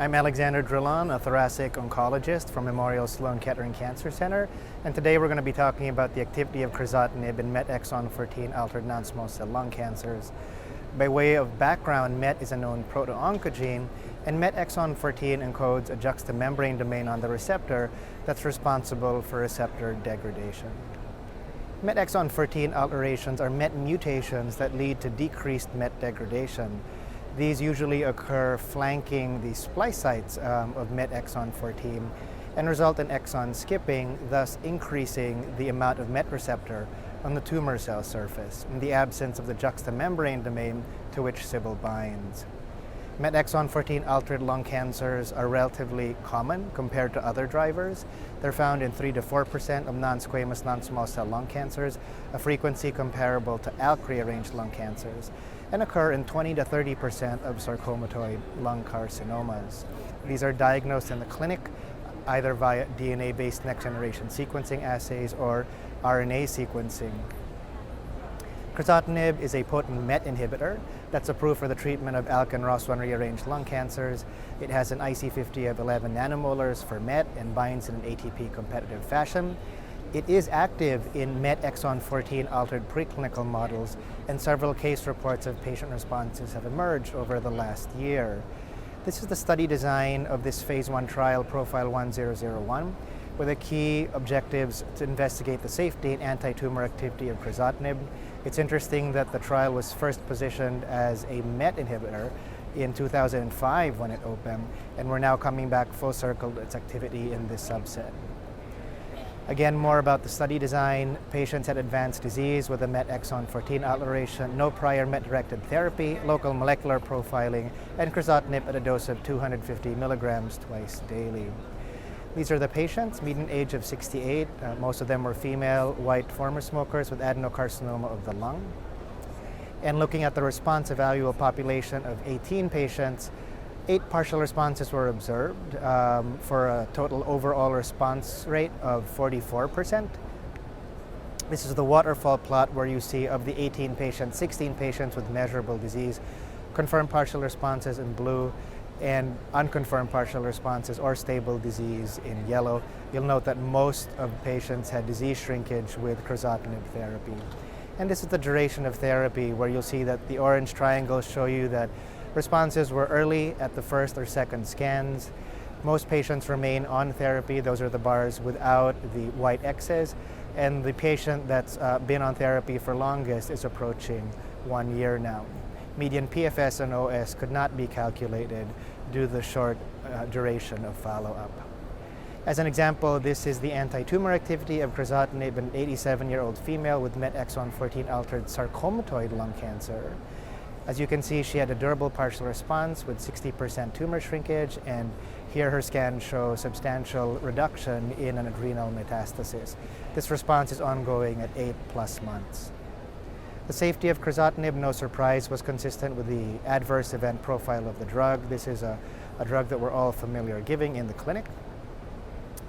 I'm Alexander Drilon, a thoracic oncologist from Memorial Sloan Kettering Cancer Center, and today we're going to be talking about the activity of crizotinib in MET Exon 14 altered non-small cell lung cancers. By way of background, MET is a known proto oncogene, and MET Exon 14 encodes a juxtamembrane domain on the receptor that's responsible for receptor degradation. MET Exon 14 alterations are MET mutations that lead to decreased MET degradation. These usually occur flanking the splice sites of MET Exon 14 and result in exon skipping, thus increasing the amount of MET receptor on the tumor cell surface in the absence of the juxtamembrane domain to which SIBL binds. MET Exon 14 altered lung cancers are relatively common compared to other drivers. They're found in 3 to 4% of non-squamous non-small cell lung cancers, a frequency comparable to ALK-rearranged lung cancers, and occur in 20 to 30% of sarcomatoid lung carcinomas. These are diagnosed in the clinic either via DNA-based next-generation sequencing assays or RNA sequencing. Crizotinib is a potent MET inhibitor that's approved for the treatment of ALK and ROS1 rearranged lung cancers. It has an IC50 of 11 nanomolars for MET and binds in an ATP competitive fashion. It is active in MET Exon 14 altered preclinical models, and several case reports of patient responses have emerged over the last year. This is the study design of this phase 1 trial, Profile 1001, with the key objectives to investigate the safety and anti-tumor activity of crizotinib. It's interesting that the trial was first positioned as a MET inhibitor in 2005 when it opened, and we're now coming back full circle to its activity in this subset. Again, more about the study design. Patients had advanced disease with a MET Exon 14 alteration, no prior MET-directed therapy, local molecular profiling, and crizotinib at a dose of 250 milligrams twice daily. These are the patients, median age of 68. Most of them were female, white former smokers with adenocarcinoma of the lung. And looking at the response evaluable population of 18 patients, 8 partial responses were observed for a total overall response rate of 44%. This is the waterfall plot where you see of the 18 patients, 16 patients with measurable disease, confirmed partial responses in blue, and unconfirmed partial responses or stable disease in yellow. You'll note that most of patients had disease shrinkage with crizotinib therapy. And this is the duration of therapy, where you'll see that the orange triangles show you that responses were early at the first or second scans. Most patients remain on therapy. Those are the bars without the white X's. And the patient that's been on therapy for longest is approaching 1 year now. Median PFS and OS could not be calculated due to the short duration of follow-up. As an example, this is the anti-tumor activity of crizotinib in an 87-year-old female with MET Exon 14 altered sarcomatoid lung cancer. As you can see, she had a durable partial response with 60% tumor shrinkage, and here her scans show substantial reduction in an adrenal metastasis. This response is ongoing at 8+ months. The safety of crizotinib, no surprise, was consistent with the adverse event profile of the drug. This is a drug that we're all familiar giving in the clinic.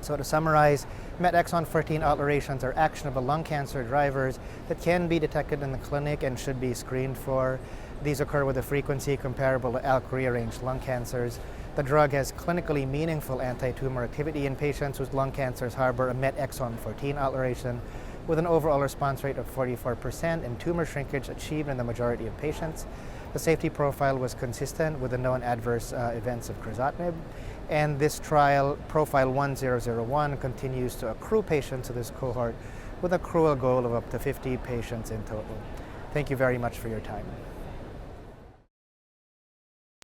So to summarize, MET Exon 14 alterations are actionable lung cancer drivers that can be detected in the clinic and should be screened for. These occur with a frequency comparable to ALK-rearranged lung cancers. The drug has clinically meaningful anti-tumor activity in patients whose lung cancers harbor a MET Exon 14 alteration, with an overall response rate of 44% and tumor shrinkage achieved in the majority of patients. The safety profile was consistent with the known adverse events of crizotinib, and this trial, Profile 1001, continues to accrue patients to this cohort with an accrual goal of up to 50 patients in total. Thank you very much for your time.